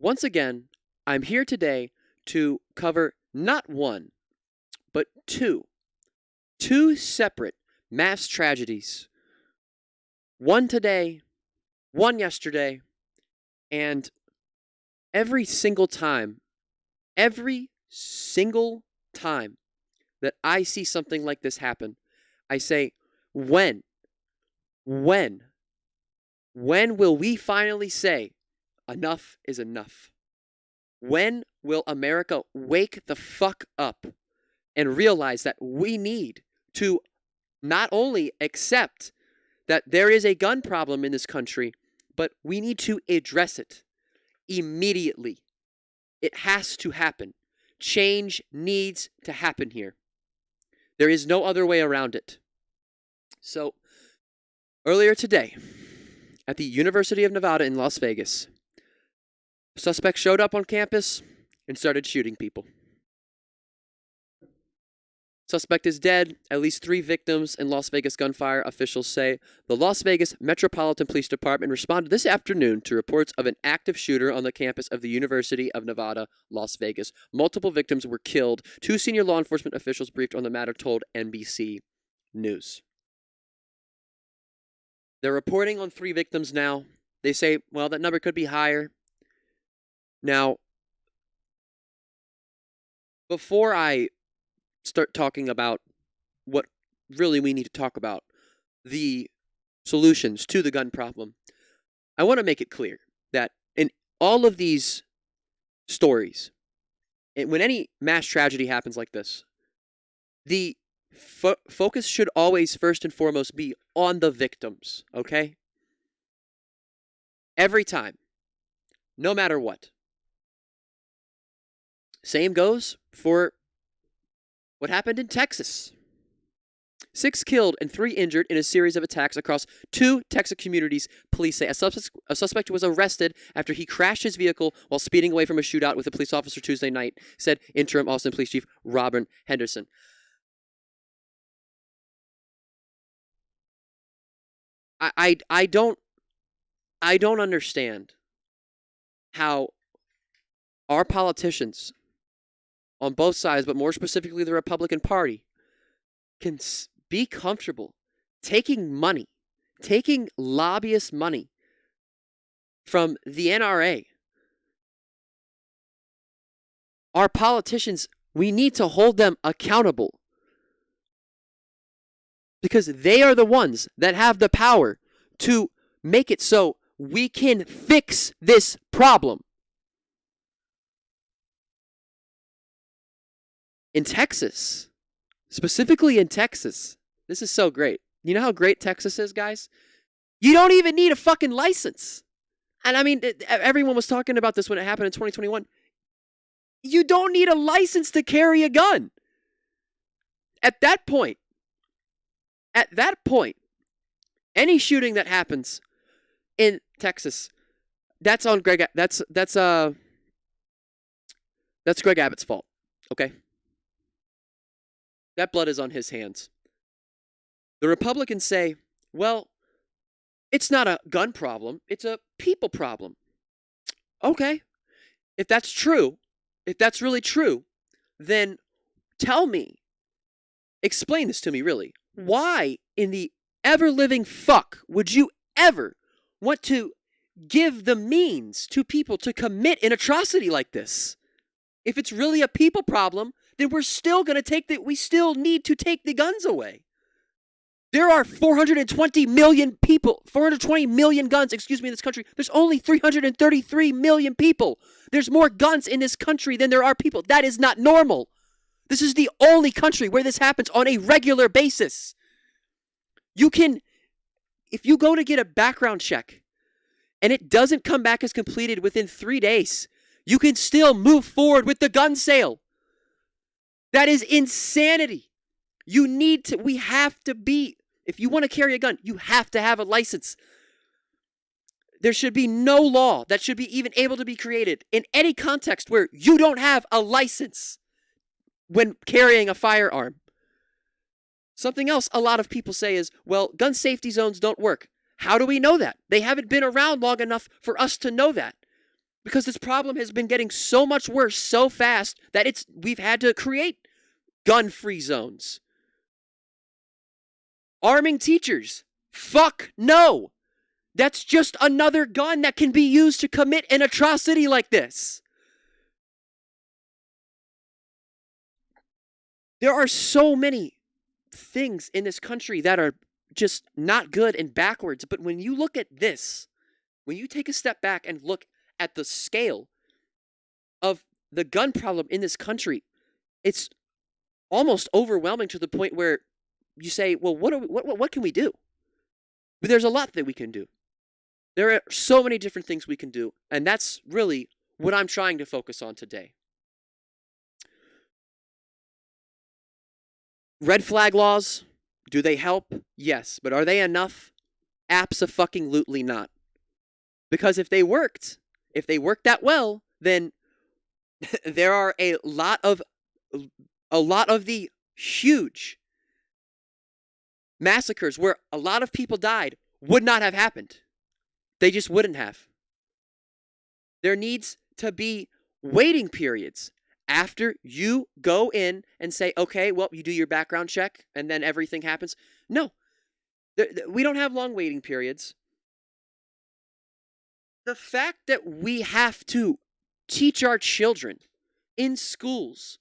Once again, I'm here today to cover not one, but two separate mass tragedies. One today, one yesterday, and every single time, every single time that I see something like this happen, I say, when? When? When will we finally say, enough is enough? When will America wake the fuck up and realize that we need to not only accept that there is a gun problem in this country, but we need to address it immediately? It has to happen. Change needs to happen here. There is no other way around it. So, earlier today, at the University of Nevada in Las Vegas, a suspect showed up on campus and started shooting people. Suspect is dead. At least 3 victims in Las Vegas gunfire, officials say. The Las Vegas Metropolitan Police Department responded this afternoon to reports of an active shooter on the campus of the University of Nevada, Las Vegas. Multiple victims were killed. 2 senior law enforcement officials briefed on the matter told NBC News. They're reporting on 3 victims now. They say, well, that number could be higher. Now, before I start talking about what really we need to talk about, the solutions to the gun problem, I want to make it clear that in all of these stories, when any mass tragedy happens like this, the focus should always first and foremost be on the victims, okay? Every time, no matter what. Same goes for what happened in Texas. 6 killed and 3 injured in a series of attacks across 2 Texas communities, police say. A suspect was arrested after he crashed his vehicle while speeding away from a shootout with a police officer Tuesday night, said interim Austin Police Chief Robin Henderson. I don't understand how our politicians on both sides, but more specifically the Republican Party, can be comfortable taking money, taking lobbyist money from the NRA. Our politicians, we need to hold them accountable because they are the ones that have the power to make it so we can fix this problem. In Texas, specifically in Texas, this is so great. You know how great Texas is, guys? You don't even need a fucking license. And I mean, everyone was talking about this when it happened in 2021. You don't need a license to carry a gun. At that point, any shooting that happens in Texas, that's on Greg. That's Greg Abbott's fault. Okay. That blood is on his hands. The Republicans say, well, it's not a gun problem, it's a people problem. Okay. If that's true, if that's really true, then tell me, explain this to me really. Why in the ever-living fuck would you ever want to give the means to people to commit an atrocity like this? If it's really a people problem, then we still need to take the guns away. There are 420 million guns, in this country. There's only 333 million people. There's more guns in this country than there are people. That is not normal. This is the only country where this happens on a regular basis. If you go to get a background check and it doesn't come back as completed within 3 days, you can still move forward with the gun sale. That is insanity. If you want to carry a gun, you have to have a license. There should be no law that should be even able to be created in any context where you don't have a license when carrying a firearm. Something else a lot of people say is, well, gun safety zones don't work. How do we know that? They haven't been around long enough for us to know that. Because this problem has been getting so much worse so fast that we've had to create gun-free zones. Arming teachers. Fuck no. That's just another gun that can be used to commit an atrocity like this. There are so many things in this country that are just not good and backwards. But when you look at this, when you take a step back and look at the scale of the gun problem in this country, it's almost overwhelming to the point where you say, well, what can we do? But there's a lot that we can do. There are so many different things we can do, and that's really what I'm trying to focus on today. Red flag laws, do they help? Yes, but are they enough? Abso-fucking-lutely not. Because if they worked that well, then there are a lot of the huge massacres where a lot of people died would not have happened. They just wouldn't have. There needs to be waiting periods after you go in and say, okay, well, you do your background check and then everything happens. No, we don't have long waiting periods. The fact that we have to teach our children in schools,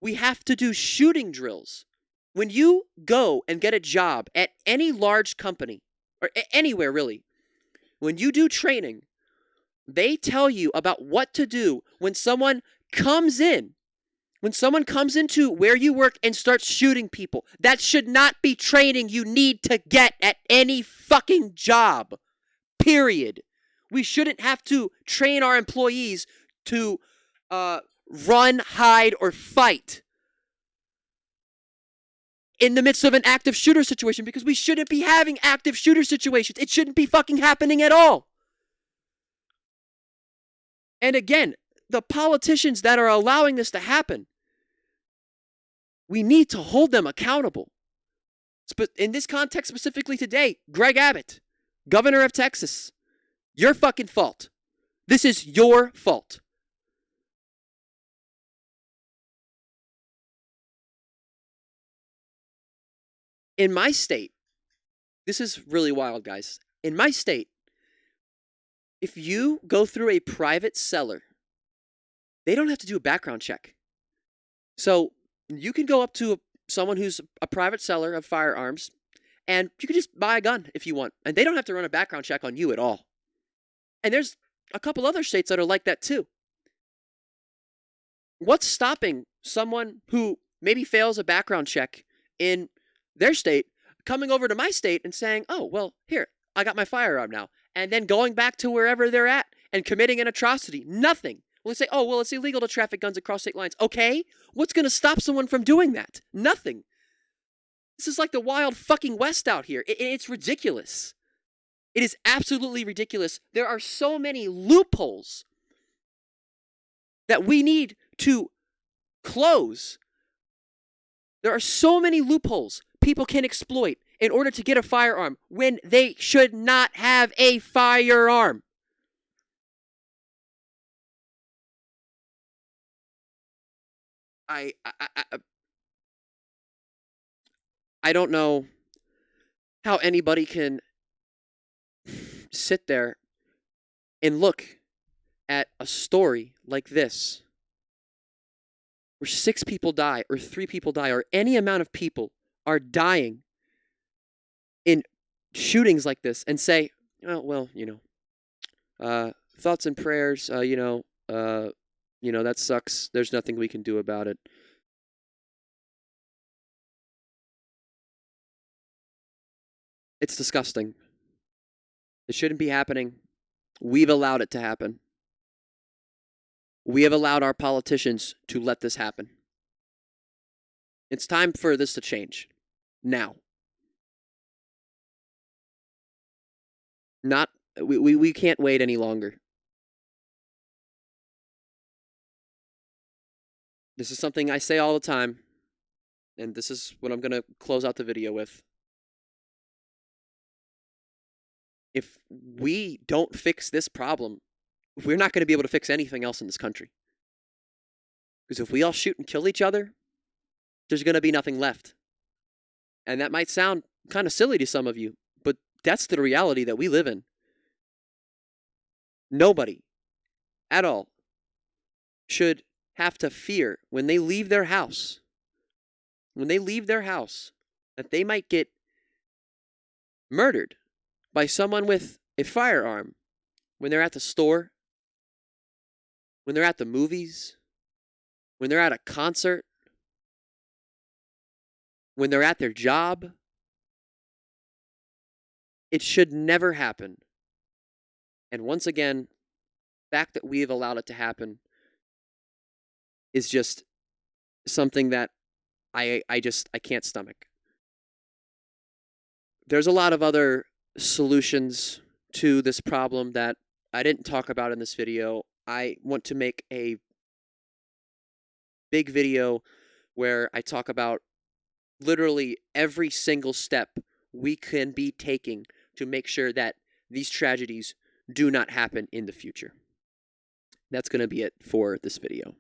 we have to do shooting drills. When you go and get a job at any large company, or anywhere really, when you do training, they tell you about what to do when someone comes in. When someone comes into where you work and starts shooting people. That should not be training you need to get at any fucking job. Period. We shouldn't have to train our employees to run, hide, or fight in the midst of an active shooter situation, because we shouldn't be having active shooter situations. It shouldn't be fucking happening at all. And again, the politicians that are allowing this to happen, we need to hold them accountable. In this context specifically today, Greg Abbott, governor of Texas, your fucking fault. This is your fault. In my state, this is really wild, guys. In my state, if you go through a private seller, they don't have to do a background check. So you can go up to someone who's a private seller of firearms, and you can just buy a gun if you want. And they don't have to run a background check on you at all. And there's a couple other states that are like that too. What's stopping someone who maybe fails a background check in their state coming over to my state and saying, oh, well, here, I got my firearm now, and then going back to wherever they're at and committing an atrocity? Nothing. Well, they say, oh, well, it's illegal to traffic guns across state lines. Okay, what's going to stop someone from doing that? Nothing. This is like the wild fucking West out here. It's ridiculous. It is absolutely ridiculous. There are so many loopholes that we need to close. There are so many loopholes people can exploit in order to get a firearm when they should not have a firearm. I don't know how anybody can sit there and look at a story like this, where 6 people die, or 3 people die, or any amount of people are dying in shootings like this, and say, oh, well, thoughts and prayers, that sucks. There's nothing we can do about it. It's disgusting. It shouldn't be happening. We've allowed it to happen. We have allowed our politicians to let this happen. It's time for this to change. Now. We can't wait any longer. This is something I say all the time, and this is what I'm going to close out the video with. If we don't fix this problem, we're not going to be able to fix anything else in this country. Because if we all shoot and kill each other, there's going to be nothing left. And that might sound kind of silly to some of you, but that's the reality that we live in. Nobody at all should have to fear when they leave their house, that they might get murdered by someone with a firearm when they're at the store, when they're at the movies, when they're at a concert, when they're at their job. It should never happen. And once again, the fact that we have allowed it to happen is just something that I can't stomach. There's a lot of other solutions to this problem that I didn't talk about in this video. I want to make a big video where I talk about literally every single step we can be taking to make sure that these tragedies do not happen in the future. That's going to be it for this video.